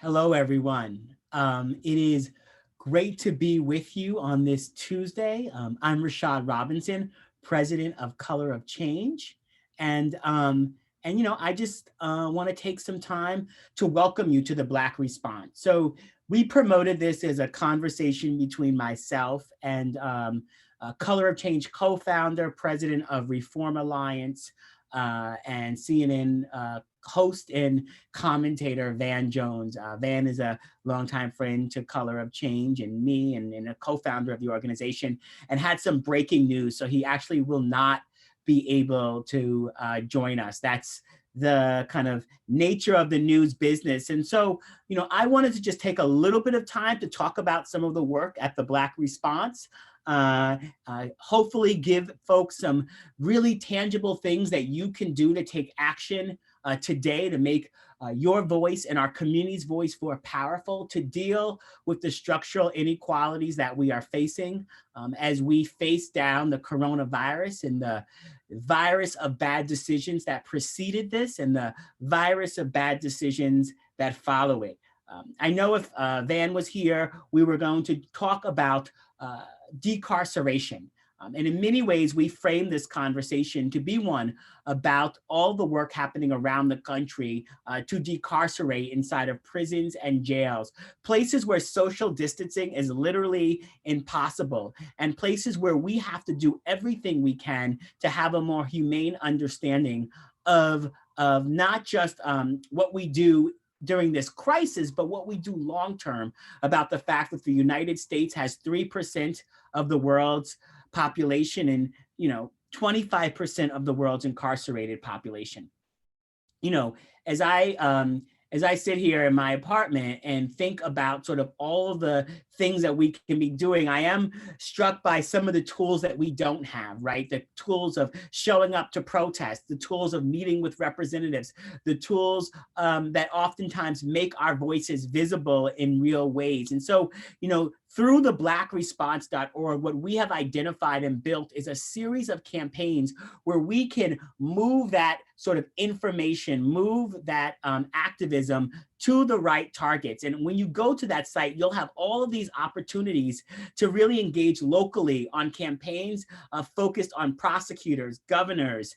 Hello, everyone. It is great to be with you on this Tuesday. I'm Rashad Robinson, president of Color of Change, and I just want to take some time to welcome you to the Black Response. So we promoted this as a conversation between myself and Color of Change co-founder, president of Reform Alliance, and CNN host and commentator Van Jones. Van is a longtime friend to Color of Change and me, and a co-founder of the organization, and had some breaking news. So he actually will not be able to join us. That's the kind of nature of the news business. And so, I wanted to just take a little bit of time to talk about some of the work at the Black Response. Uh, Hopefully give folks some really tangible things that you can do to take action today to make your voice and our community's voice more powerful, to deal with the structural inequalities that we are facing as we face down the coronavirus and the virus of bad decisions that preceded this and the virus of bad decisions that follow it. I know if Van was here, we were going to talk about decarceration. And in many ways, we frame this conversation to be one about all the work happening around the country to decarcerate inside of prisons and jails, places where social distancing is literally impossible, and places where we have to do everything we can to have a more humane understanding of not just what we do during this crisis, but what we do long term about the fact that the United States has 3% of the world's population and 25% of the world's incarcerated population. you know as i as I sit here in my apartment and think about sort of all of the things that we can be doing, I am struck by some of the tools that we don't have, right? The tools of showing up to protest, the tools of meeting with representatives, the tools that oftentimes make our voices visible in real ways. And so, through the blackresponse.org, what we have identified and built is a series of campaigns where we can move that sort of information, move that activism to the right targets. And when you go to that site, you'll have all of these opportunities to really engage locally on campaigns focused on prosecutors, governors,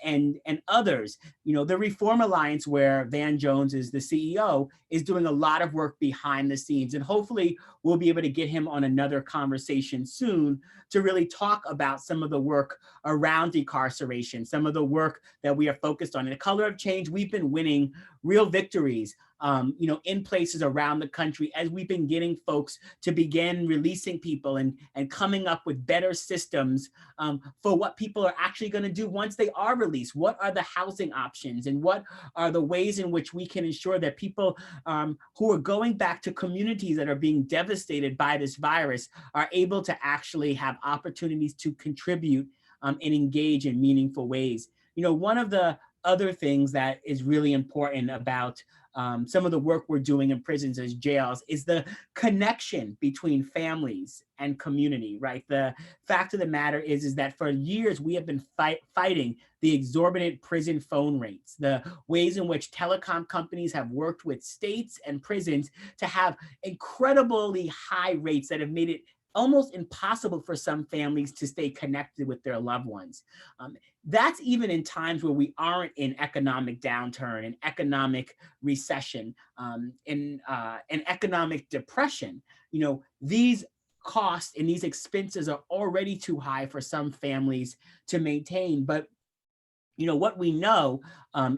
and others. The Reform Alliance, where Van Jones is the CEO, is doing a lot of work behind the scenes. And hopefully we'll be able to get him on another conversation soon to really talk about some of the work around decarceration, some of the work that we are focused on. In the Color of Change, we've been winning real victories in places around the country as we've been getting folks to begin releasing people and coming up with better systems for what people are actually going to do once they are released. What are the housing options, and what are the ways in which we can ensure that people who are going back to communities that are being devastated by this virus are able to actually have opportunities to contribute and engage in meaningful ways. One of the other things that is really important about some of the work we're doing in prisons as jails is the connection between families and community, right? The fact of the matter is that for years we have been fighting the exorbitant prison phone rates, the ways in which telecom companies have worked with states and prisons to have incredibly high rates that have made it almost impossible for some families to stay connected with their loved ones. That's even in times where we aren't in economic downturn and economic recession, in economic depression. These costs and these expenses are already too high for some families to maintain. But what we know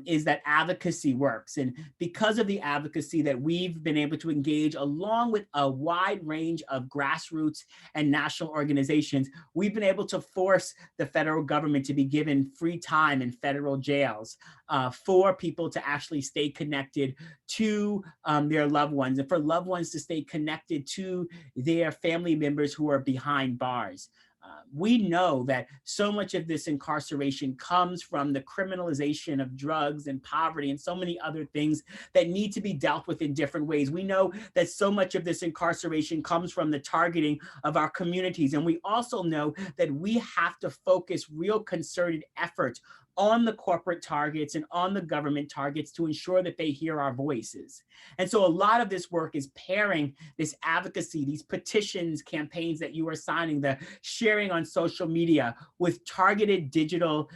is that advocacy works. And because of the advocacy that we've been able to engage along with a wide range of grassroots and national organizations, we've been able to force the federal government to be given free time in federal jails for people to actually stay connected to their loved ones, and for loved ones to stay connected to their family members who are behind bars. We know that so much of this incarceration comes from the criminalization of drugs and poverty and so many other things that need to be dealt with in different ways. We know that so much of this incarceration comes from the targeting of our communities. And we also know that we have to focus real concerted effort on the corporate targets and on the government targets to ensure that they hear our voices. And so a lot of this work is pairing this advocacy, these petitions, campaigns that you are signing, the sharing on social media with targeted digital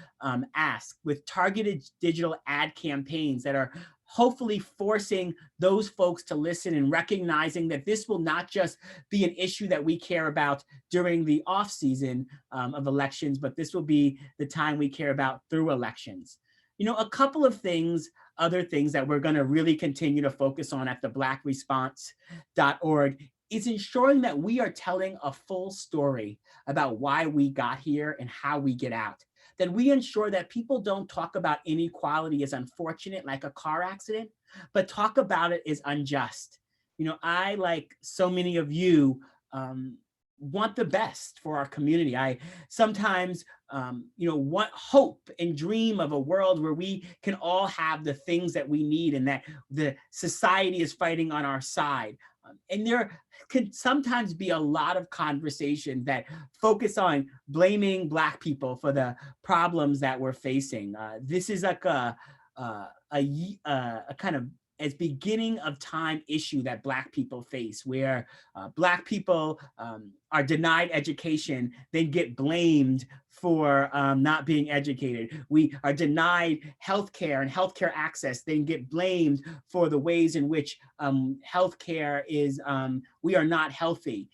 ask, with targeted digital ad campaigns that are hopefully forcing those folks to listen and recognizing that this will not just be an issue that we care about during the off season of elections, but this will be the time we care about through elections. You know, a couple of things, other things that we're going to really continue to focus on at the blackresponse.org is ensuring that we are telling a full story about why we got here and how we get out. That we ensure that people don't talk about inequality as unfortunate, like a car accident, but talk about it as unjust. You know, I, like so many of you, want the best for our community. I sometimes, you know, want hope and dream of a world where we can all have the things that we need and that the society is fighting on our side. And there can sometimes be a lot of conversation that focus on blaming Black people for the problems that we're facing. This is like a kind of as beginning of time issue that Black people face, where Black people are denied education, then get blamed for not being educated. We are denied healthcare and healthcare access, then get blamed for the ways in which healthcare is, we are not healthy.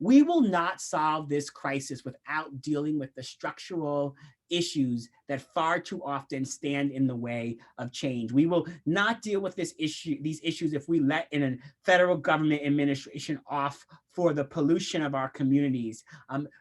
We will not solve this crisis without dealing with the structural issues that far too often stand in the way of change. We will not deal with these issues if we let in a federal government administration off for the pollution of our communities,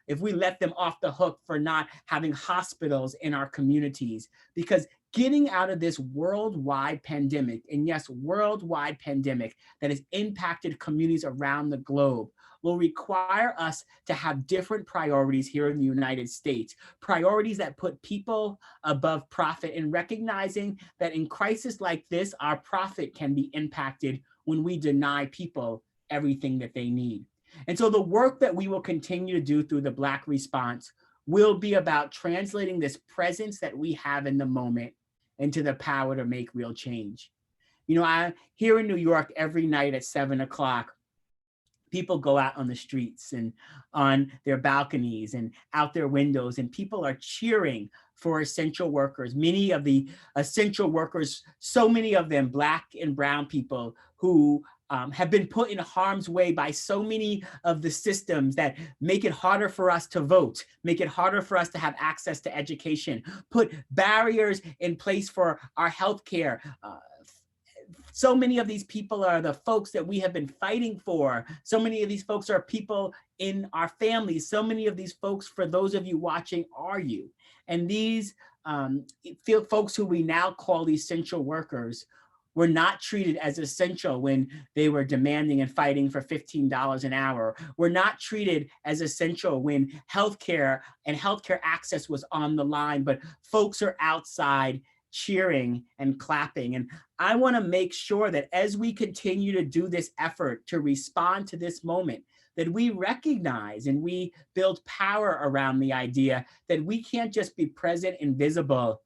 if we let them off the hook for not having hospitals in our communities, because getting out of this worldwide pandemic, and yes, worldwide pandemic that has impacted communities around the globe, will require us to have different priorities here in the United States, priorities that put people above profit, and recognizing that in crisis like this, our profit can be impacted when we deny people everything that they need. And so the work that we will continue to do through the Black Response will be about translating this presence that we have in the moment into the power to make real change. You know, here in New York, every night at 7 o'clock, people go out on the streets and on their balconies and out their windows, and people are cheering for essential workers. Many of the essential workers, so many of them Black and brown people who have been put in harm's way by so many of the systems that make it harder for us to vote, make it harder for us to have access to education, put barriers in place for our healthcare. So many of these people are the folks that we have been fighting for. So many of these folks are people in our families. So many of these folks, for those of you watching, are you. And these folks who we now call essential workers were not treated as essential when they were demanding and fighting for $15 an hour. Were not treated as essential when healthcare and healthcare access was on the line, but folks are outside cheering and clapping. And I want to make sure that as we continue to do this effort to respond to this moment, that we recognize and we build power around the idea that we can't just be present and visible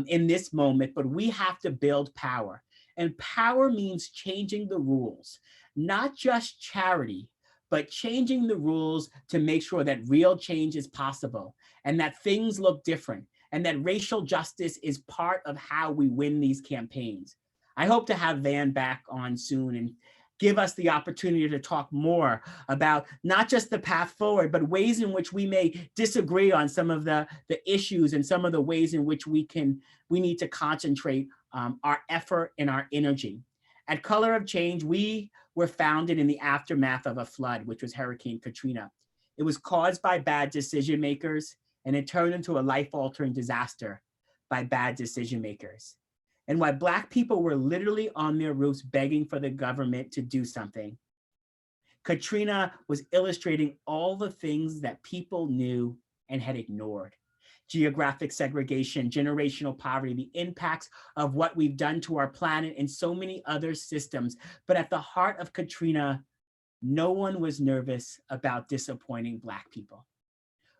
in this moment, but we have to build power. And power means changing the rules, not just charity, but changing the rules to make sure that real change is possible and that things look different, and that racial justice is part of how we win these campaigns. I hope to have Van back on soon and give us the opportunity to talk more about not just the path forward, but ways in which we may disagree on some of the issues and some of the ways in which we need to concentrate our effort and our energy. At Color of Change, we were founded in the aftermath of a flood, which was Hurricane Katrina. It was caused by bad decision makers, and it turned into a life-altering disaster by bad decision makers. And while Black people were literally on their roofs begging for the government to do something, Katrina was illustrating all the things that people knew and had ignored. Geographic segregation, generational poverty, the impacts of what we've done to our planet and so many other systems. But at the heart of Katrina, no one was nervous about disappointing Black people.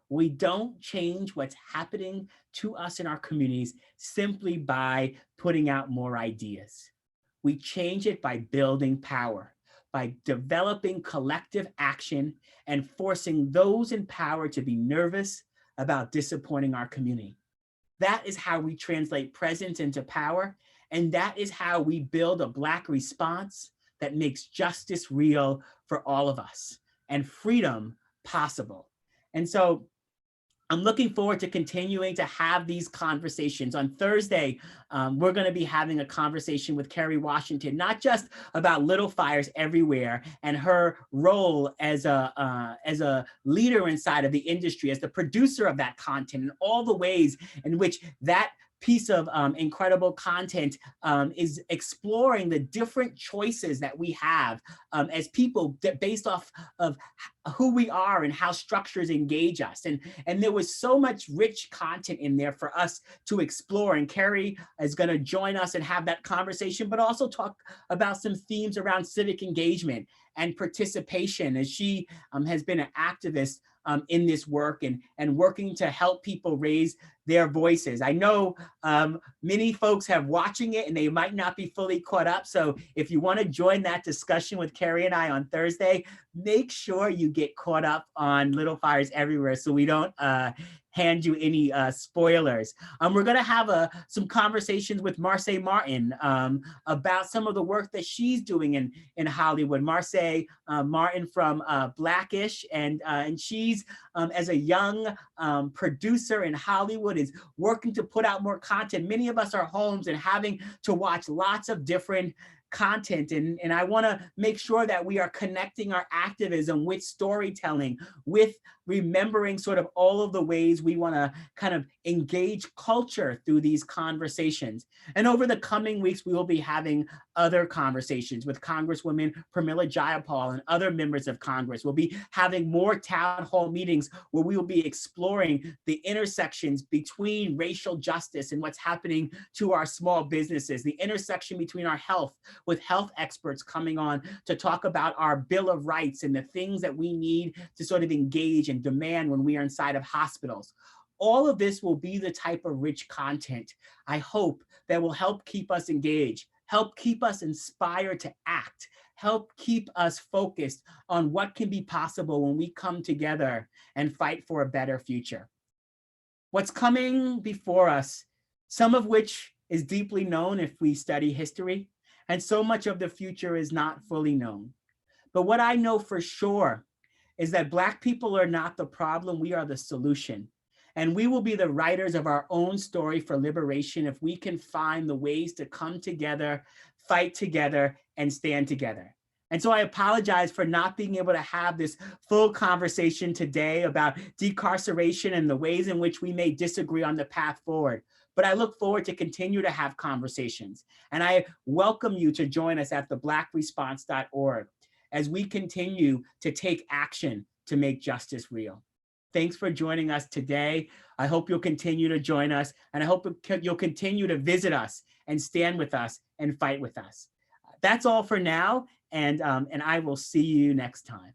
We don't change what's happening to us in our communities simply by putting out more ideas. We change it by building power, by developing collective action and forcing those in power to be nervous about disappointing our community. That is how we translate presence into power. And that is how we build a Black response that makes justice real for all of us and freedom possible. And so I'm looking forward to continuing to have these conversations. On Thursday, we're going to be having a conversation with Kerry Washington, not just about Little Fires Everywhere and her role as a leader inside of the industry, as the producer of that content, and all the ways in which that piece of incredible content is exploring the different choices that we have as people based off of who we are and how structures engage us. And there was so much rich content in there for us to explore. And Kerry is going to join us and have that conversation, but also talk about some themes around civic engagement and participation, as she has been an activist in this work and working to help people raise their voices. I know many folks have watching it and they might not be fully caught up. So if you want to join that discussion with Kerry and I on Thursday, make sure you get caught up on Little Fires Everywhere so we don't hand you any spoilers. We're going to have some conversations with Marseille Martin about some of the work that she's doing in Hollywood. Marseille Martin from Blackish, and she's, as a young producer in Hollywood, is working to put out more content. Many of us are homes and having to watch lots of different content. And I want to make sure that we are connecting our activism with storytelling, with remembering sort of all of the ways we want to kind of engage culture through these conversations. And over the coming weeks, we will be having other conversations with Congresswoman Pramila Jayapal and other members of Congress. We'll be having more town hall meetings where we will be exploring the intersections between racial justice and what's happening to our small businesses, the intersection between our health, with health experts coming on to talk about our Bill of Rights and the things that we need to sort of engage and demand when we are inside of hospitals. All of this will be the type of rich content, I hope, that will help keep us engaged, help keep us inspired to act, help keep us focused on what can be possible when we come together and fight for a better future. What's coming before us, some of which is deeply known if we study history, and so much of the future is not fully known. But what I know for sure is that Black people are not the problem, we are the solution. And we will be the writers of our own story for liberation if we can find the ways to come together, fight together, and stand together. And so I apologize for not being able to have this full conversation today about decarceration and the ways in which we may disagree on the path forward. But I look forward to continue to have conversations. And I welcome you to join us at theBlackResponse.org as we continue to take action to make justice real. Thanks for joining us today. I hope you'll continue to join us, and I hope you'll continue to visit us and stand with us and fight with us. That's all for now, and I will see you next time.